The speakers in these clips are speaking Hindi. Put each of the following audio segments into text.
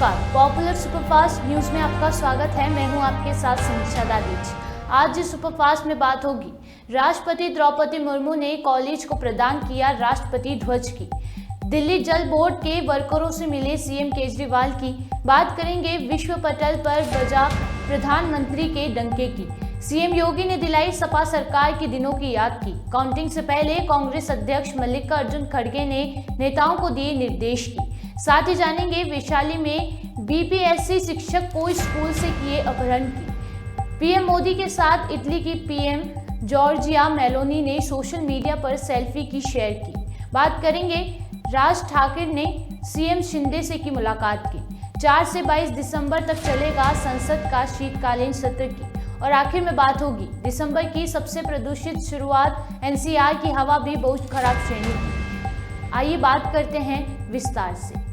नमस्कार, पॉपुलर सुपरफास्ट न्यूज में आपका स्वागत है। मैं हूं आपके साथ समीक्षा दादीज। आज इस सुपरफास्ट में बात होगी, राष्ट्रपति द्रौपदी मुर्मू ने कॉलेज को प्रदान किया राष्ट्रपति ध्वज की। दिल्ली जल बोर्ड के वर्करों से मिले सीएम केजरीवाल की। बात करेंगे विश्व पटल पर बजा प्रधानमंत्री के डंके की। सीएम योगी ने दिलाई सपा सरकार के दिनों की याद की। काउंटिंग से पहले कांग्रेस अध्यक्ष मल्लिकार्जुन खड़गे ने नेताओं को दिए निर्देश की। साथ ही जानेंगे वैशाली में बीपीएससी शिक्षक को स्कूल से किए अपहरण की। पीएम मोदी के साथ इटली की पीएम जॉर्जिया मेलोनी ने सोशल मीडिया पर सेल्फी की शेयर की। बात करेंगे राज ठाकरे ने सीएम शिंदे से की मुलाकात की। 4 से 22 दिसंबर तक चलेगा संसद का शीतकालीन सत्र की। और आखिर में बात होगी दिसंबर की सबसे प्रदूषित शुरुआत, एनसीआर की हवा भी बहुत खराब श्रेणी की। आइए बात करते हैं विस्तार से।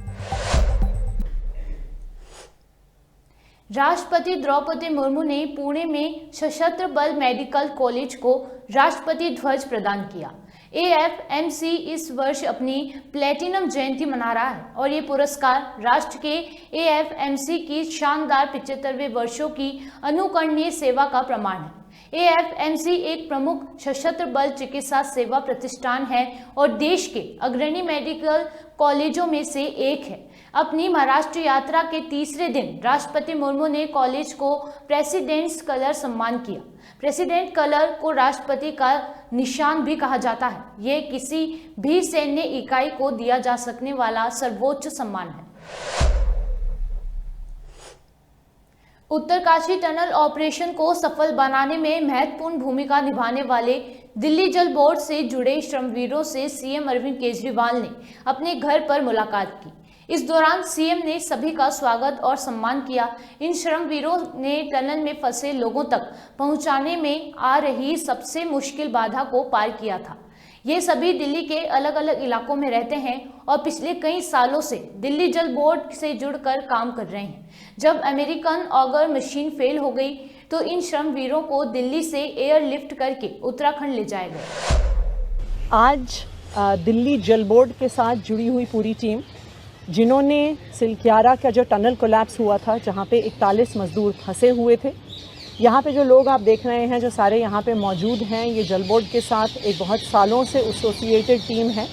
राष्ट्रपति द्रौपदी मुर्मू ने पुणे में सशस्त्र बल मेडिकल कॉलेज को राष्ट्रपति ध्वज प्रदान किया। एएफएमसी इस वर्ष अपनी प्लेटिनम जयंती मना रहा है और ये पुरस्कार राष्ट्र के एएफएमसी की शानदार 75वें वर्षों की अनुकरणीय सेवा का प्रमाण है। एएफएमसी एक प्रमुख सशस्त्र बल चिकित्सा सेवा प्रतिष्ठान है और देश के अग्रणी मेडिकल कॉलेजों में से एक है। अपनी महाराष्ट्र यात्रा के तीसरे दिन राष्ट्रपति मुर्मू ने कॉलेज को प्रेसिडेंट्स कलर सम्मान किया। प्रेसिडेंट कलर को राष्ट्रपति का निशान भी कहा जाता है। ये किसी भी सैन्य इकाई को दिया जा सकने वाला सर्वोच्च सम्मान है। उत्तरकाशी टनल ऑपरेशन को सफल बनाने में महत्वपूर्ण भूमिका निभाने वाले दिल्ली जल बोर्ड से जुड़े श्रमवीरों से सीएम अरविंद केजरीवाल ने अपने घर पर मुलाकात की। इस दौरान सीएम ने सभी का स्वागत और सम्मान किया। इन श्रमवीरों ने टनल में फंसे लोगों तक पहुंचाने में आ रही सबसे मुश्किल बाधा को पार किया था। ये सभी दिल्ली के अलग अलग इलाकों में रहते हैं और पिछले कई सालों से दिल्ली जल बोर्ड से जुड़कर काम कर रहे हैं। जब अमेरिकन ऑगर मशीन फेल हो गई तो इन श्रमवीरों को दिल्ली से एयरलिफ्ट करके उत्तराखंड ले जाया गया। आज दिल्ली जल बोर्ड के साथ जुड़ी हुई पूरी टीम, जिन्होंने सिलक्यारा का जो टनल कोलैप्स हुआ था, जहाँ पे 41 मजदूर फंसे हुए थे, यहाँ पे जो लोग आप देख रहे हैं जो सारे यहाँ पे मौजूद हैं, ये जल बोर्ड के साथ एक बहुत सालों से एसोसिएटेड टीम है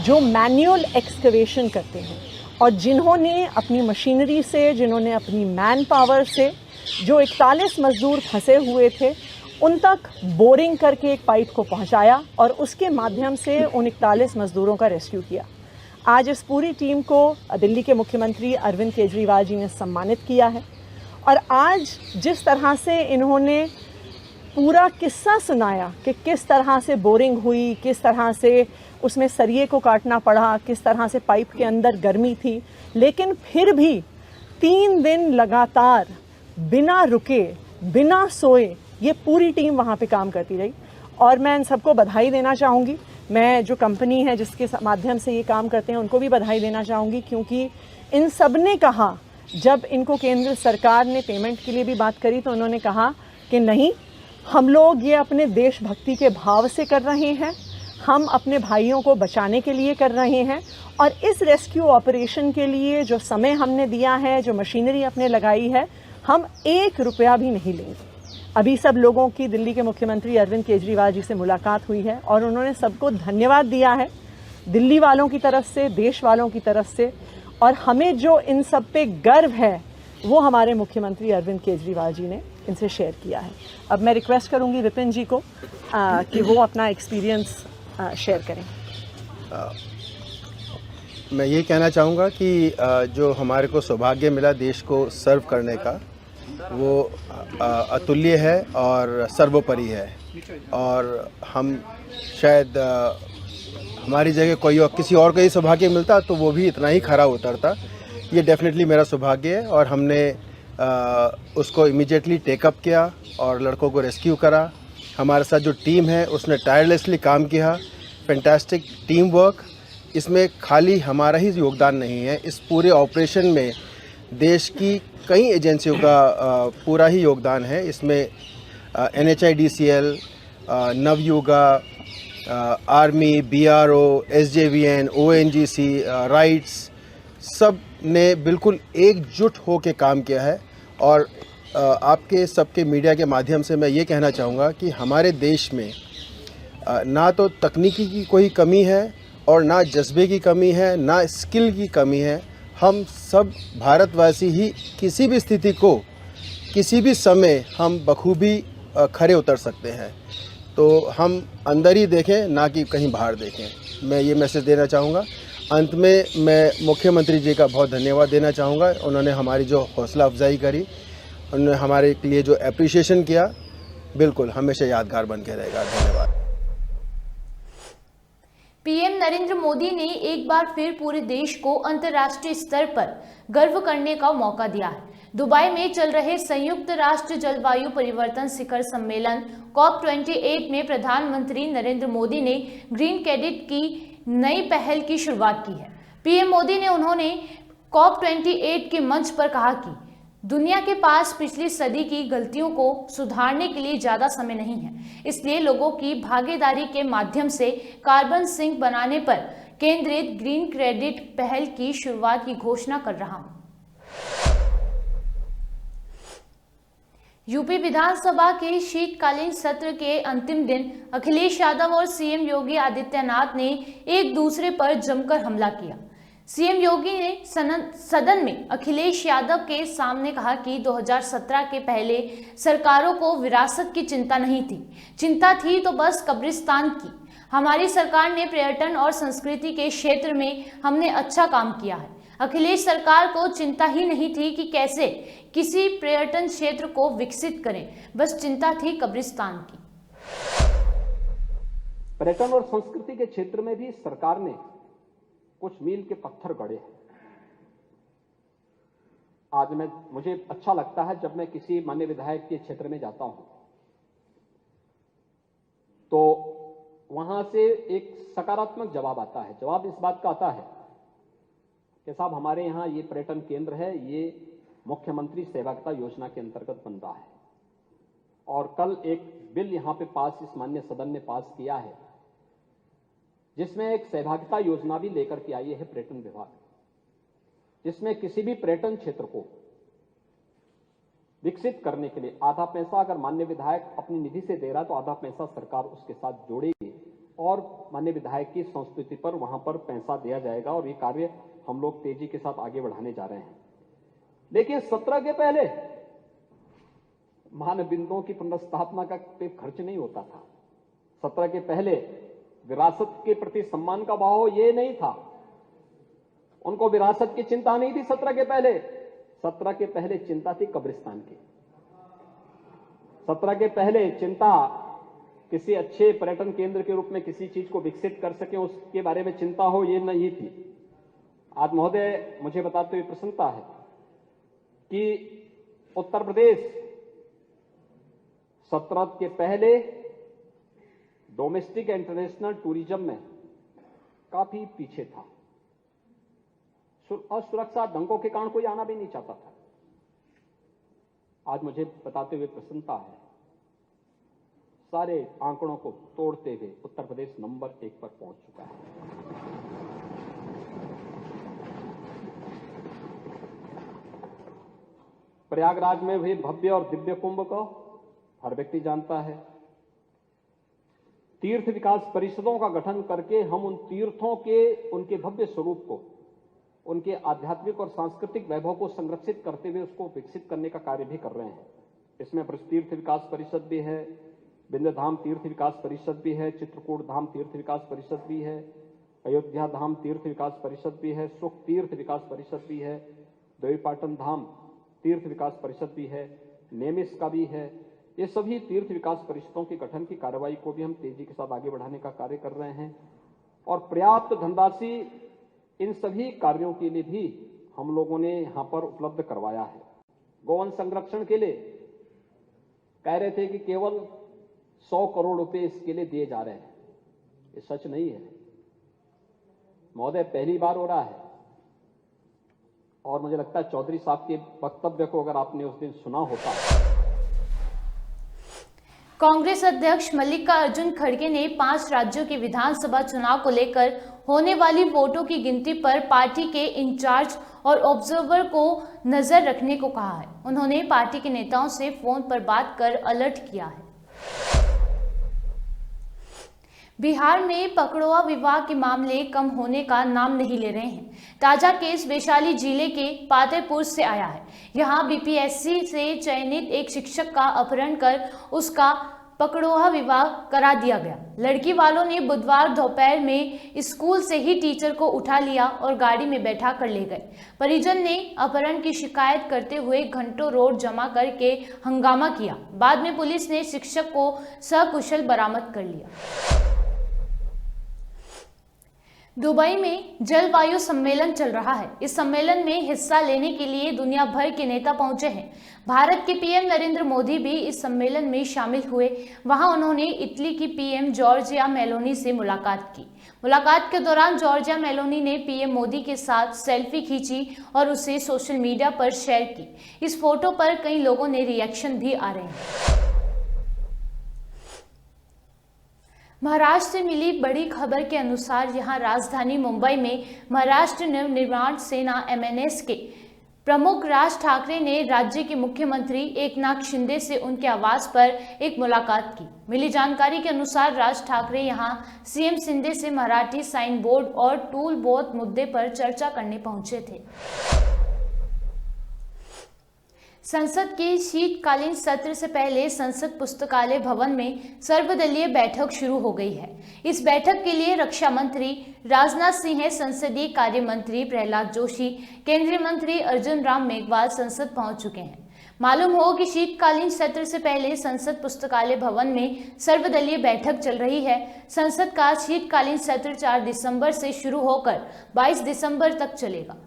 जो मैनुअल एक्सकवेशन करते हैं और जिन्होंने अपनी मशीनरी से, जिन्होंने अपनी मैन पावर से जो 41 मजदूर फंसे हुए थे उन तक बोरिंग करके एक पाइप को पहुँचाया और उसके माध्यम से उन 41 मजदूरों का रेस्क्यू किया। आज इस पूरी टीम को दिल्ली के मुख्यमंत्री अरविंद केजरीवाल जी ने सम्मानित किया है और आज जिस तरह से इन्होंने पूरा किस्सा सुनाया कि किस तरह से बोरिंग हुई, किस तरह से उसमें सरिये को काटना पड़ा, किस तरह से पाइप के अंदर गर्मी थी, लेकिन फिर भी 3 दिन लगातार बिना रुके, बिना सोए ये पूरी टीम वहाँ पे काम करती रही और मैं इन सबको बधाई देना चाहूँगी। मैं जो कंपनी है जिसके माध्यम से ये काम करते हैं उनको भी बधाई देना चाहूँगी, क्योंकि इन सब ने कहा, जब इनको केंद्र सरकार ने पेमेंट के लिए भी बात करी तो उन्होंने कहा कि नहीं, हम लोग ये अपने देशभक्ति के भाव से कर रहे हैं, हम अपने भाइयों को बचाने के लिए कर रहे हैं और इस रेस्क्यू ऑपरेशन के लिए जो समय हमने दिया है, जो मशीनरी अपने लगाई है, हम 1 रुपया भी नहीं लेंगे। अभी सब लोगों की दिल्ली के मुख्यमंत्री अरविंद केजरीवाल जी से मुलाकात हुई है और उन्होंने सबको धन्यवाद दिया है, दिल्ली वालों की तरफ से, देश वालों की तरफ से, और हमें जो इन सब पे गर्व है वो हमारे मुख्यमंत्री अरविंद केजरीवाल जी ने इनसे शेयर किया है। अब मैं रिक्वेस्ट करूंगी विपिन जी को कि वो अपना एक्सपीरियंस शेयर करें। मैं ये कहना चाहूँगा कि जो हमारे को सौभाग्य मिला देश को सर्व करने का, वो अतुल्य है और सर्वोपरि है और हम शायद हमारी जगह कोई और किसी और को ही सौभाग्य मिलता तो वो भी इतना ही खरा उतरता। ये डेफिनेटली मेरा सौभाग्य है और हमने उसको इमीडिएटली टेकअप किया और लड़कों को रेस्क्यू करा। हमारे साथ जो टीम है उसने टायरलेसली काम किया, फैंटास्टिक टीम वर्क। इसमें खाली हमारा ही योगदान नहीं है, इस पूरे ऑपरेशन में देश की कई एजेंसियों का पूरा ही योगदान है। इसमें NHIDCL, Navayuga, army, BRO, SJVN, ONGC, rights, सब ने बिल्कुल एकजुट हो के काम किया है। और आपके सबके मीडिया के माध्यम से मैं ये कहना चाहूँगा कि हमारे देश में ना तो तकनीकी की कोई कमी है और ना जज्बे की कमी है, ना स्किल की कमी है। हम सब भारतवासी ही किसी भी स्थिति को किसी भी समय हम बखूबी खरे उतर सकते हैं। तो हम अंदर ही देखें, ना कि कहीं बाहर देखें। मैं ये मैसेज देना चाहूँगा। अंत में मैं मुख्यमंत्री जी का बहुत धन्यवाद देना चाहूँगा। उन्होंने हमारी जो हौसला अफजाई करी, उन्होंने हमारे लिए जो एप्रिशिएशन किया, बिल्कुल हमेशा यादगार बन के रहेगा। धन्यवाद। पीएम नरेंद्र मोदी ने एक बार फिर पूरे देश को अंतर्राष्ट्रीय स्तर पर गर्व करने का मौका दिया है। दुबई में चल रहे संयुक्त राष्ट्र जलवायु परिवर्तन शिखर सम्मेलन COP28 में प्रधानमंत्री नरेंद्र मोदी ने ग्रीन क्रेडिट की नई पहल की शुरुआत की है। पीएम मोदी ने उन्होंने COP28 के मंच पर कहा कि दुनिया के पास पिछली सदी की गलतियों को सुधारने के लिए ज्यादा समय नहीं है, इसलिए लोगों की भागीदारी के माध्यम से कार्बन सिंक बनाने पर केंद्रित ग्रीन क्रेडिट पहल की शुरुआत की घोषणा कर रहा हूं। यूपी विधानसभा के शीतकालीन सत्र के अंतिम दिन अखिलेश यादव और सीएम योगी आदित्यनाथ ने एक दूसरे पर जमकर हमला किया। सीएम योगी ने सदन में अखिलेश यादव के सामने कहा कि 2017 के पहले सरकारों को विरासत की चिंता नहीं थी, चिंता थी तो बस कब्रिस्तान की। हमारी सरकार ने पर्यटन और संस्कृति के क्षेत्र में हमने अच्छा काम किया है। अखिलेश सरकार को चिंता ही नहीं थी कि कैसे किसी पर्यटन क्षेत्र को विकसित करें, बस चिंता थी कब्रिस्तान की। पर्यटन और संस्कृति के क्षेत्र में भी सरकार ने कुछ मील के पत्थर गड़े हैं। आज मुझे अच्छा लगता है जब मैं किसी मान्य विधायक के क्षेत्र में जाता हूं तो वहां से एक सकारात्मक जवाब आता है। जवाब इस बात का आता है कि साहब हमारे यहां ये पर्यटन केंद्र है, ये मुख्यमंत्री सहभागिता योजना के अंतर्गत बन रहा है। और कल एक बिल यहां पे इस माननीय सदन ने पास किया है जिसमें एक सहभागिता योजना भी लेकर के आई है पर्यटन विभाग, जिसमें किसी भी पर्यटन क्षेत्र को विकसित करने के लिए आधा पैसा अगर मान्य विधायक अपनी निधि से दे रहा है तो आधा पैसा सरकार उसके साथ जोड़ेगी और मान्य विधायक की संस्कृति पर वहां पर पैसा दिया जाएगा। और ये कार्य हम लोग तेजी के साथ आगे बढ़ाने जा रहे हैं। लेकिन 17 के पहले मानव बिंदुओं की पुनर्स्थापना का खर्च नहीं होता था। 17 के पहले विरासत के प्रति सम्मान का भाव ये नहीं था, उनको विरासत की चिंता नहीं थी। 17 के पहले चिंता थी कब्रिस्तान की। 17 के पहले चिंता किसी अच्छे पर्यटन केंद्र के रूप में किसी चीज को विकसित कर सके उसके बारे में चिंता हो, ये नहीं थी। आज महोदय मुझे बताते हुए प्रसन्नता है कि उत्तर प्रदेश 17 के पहले डोमेस्टिक इंटरनेशनल टूरिज्म में काफी पीछे था और सुरक्षा दंगों के कारण कोई आना भी नहीं चाहता था। आज मुझे बताते हुए प्रसन्नता है, सारे आंकड़ों को तोड़ते हुए उत्तर प्रदेश नंबर 1 पर पहुंच चुका है। प्रयागराज में हुए भव्य और दिव्य कुंभ को हर व्यक्ति जानता है। तीर्थ विकास परिषदों का गठन करके हम उन तीर्थों के उनके भव्य स्वरूप को, उनके आध्यात्मिक और सांस्कृतिक वैभव को संरक्षित करते हुए उसको विकसित करने का कार्य भी कर रहे हैं। इसमें ब्रज तीर्थ विकास परिषद भी है, विंध्य धाम तीर्थ विकास परिषद भी है, चित्रकूट धाम तीर्थ विकास परिषद भी है, अयोध्या धाम तीर्थ विकास परिषद भी है, सुख तीर्थ विकास परिषद भी है, देवीपाटन धाम तीर्थ विकास परिषद भी है, नेमिस का भी है। ये सभी तीर्थ विकास परिषदों के गठन की कार्रवाई को भी हम तेजी के साथ आगे बढ़ाने का कार्य कर रहे हैं और पर्याप्त धनराशि इन सभी कार्यों के लिए भी हम लोगों ने यहां पर उपलब्ध करवाया है। गौवन संरक्षण के लिए कह रहे थे कि केवल 100 करोड़ रुपए इसके लिए दिए जा रहे हैं, ये सच नहीं है महोदय, पहली बार हो रहा है। और मुझे लगता है चौधरी साहब के वक्तव्य को अगर आपने उस दिन सुना होता। कांग्रेस अध्यक्ष मल्लिकार्जुन खड़गे ने 5 राज्यों के विधानसभा चुनाव को लेकर होने वाली वोटों की गिनती पर पार्टी के इंचार्ज और ऑब्जर्वर को नजर रखने को कहा है। उन्होंने पार्टी के नेताओं से फोन पर बात कर अलर्ट किया है। बिहार में पकड़ौआ विवाह के मामले कम होने का नाम नहीं ले रहे हैं। ताजा केस वैशाली जिले के पातेपुर से आया है। यहां बीपीएससी से चयनित एक शिक्षक का अपहरण कर उसका पकड़ौआ विवाह करा दिया गया। लड़की वालों ने बुधवार दोपहर में स्कूल से ही टीचर को उठा लिया और गाड़ी में बैठा कर ले गए। परिजन ने अपहरण की शिकायत करते हुए घंटों रोड जमा करके हंगामा किया। बाद में पुलिस ने शिक्षक को सकुशल बरामद कर लिया। दुबई में जलवायु सम्मेलन चल रहा है। इस सम्मेलन में हिस्सा लेने के लिए दुनिया भर के नेता पहुंचे हैं। भारत के पीएम नरेंद्र मोदी भी इस सम्मेलन में शामिल हुए। वहां उन्होंने इटली की पीएम जॉर्जिया मेलोनी से मुलाकात की। मुलाकात के दौरान जॉर्जिया मेलोनी ने पीएम मोदी के साथ सेल्फी खींची और उसे सोशल मीडिया पर शेयर की। इस फोटो पर कई लोगों ने रिएक्शन भी आ रहे हैं। महाराष्ट्र से मिली बड़ी खबर के अनुसार यहां राजधानी मुंबई में महाराष्ट्र नवनिर्माण सेना MNS के प्रमुख राज ठाकरे ने राज्य के मुख्यमंत्री एकनाथ शिंदे से उनके आवास पर एक मुलाकात की। मिली जानकारी के अनुसार राज ठाकरे यहां सीएम शिंदे से मराठी साइन बोर्ड और टूल बूथ मुद्दे पर चर्चा करने पहुंचे थे। संसद के शीतकालीन सत्र से पहले संसद पुस्तकालय भवन में सर्वदलीय बैठक शुरू हो गई है। इस बैठक के लिए रक्षा मंत्री राजनाथ सिंह, संसदीय कार्य मंत्री प्रहलाद जोशी, केंद्रीय मंत्री अर्जुन राम मेघवाल संसद पहुंच चुके हैं। मालूम हो कि शीतकालीन सत्र से पहले संसद पुस्तकालय भवन में सर्वदलीय बैठक चल रही है। संसद का शीतकालीन सत्र 4 दिसंबर से शुरू होकर 22 दिसंबर तक चलेगा।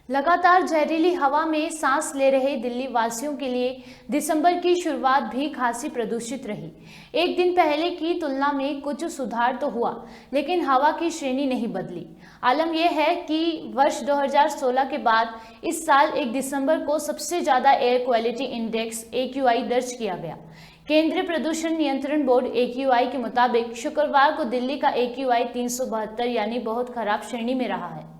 लगातार जहरीली हवा में सांस ले रहे दिल्ली वासियों के लिए दिसंबर की शुरुआत भी खासी प्रदूषित रही। एक दिन पहले की तुलना में कुछ सुधार तो हुआ, लेकिन हवा की श्रेणी नहीं बदली। आलम यह है कि वर्ष 2016 के बाद इस साल 1 दिसंबर को सबसे ज़्यादा एयर क्वालिटी इंडेक्स AQI दर्ज किया गया। केंद्रीय प्रदूषण नियंत्रण बोर्ड AQI के मुताबिक शुक्रवार को दिल्ली का AQI 372 यानी बहुत खराब श्रेणी में रहा है।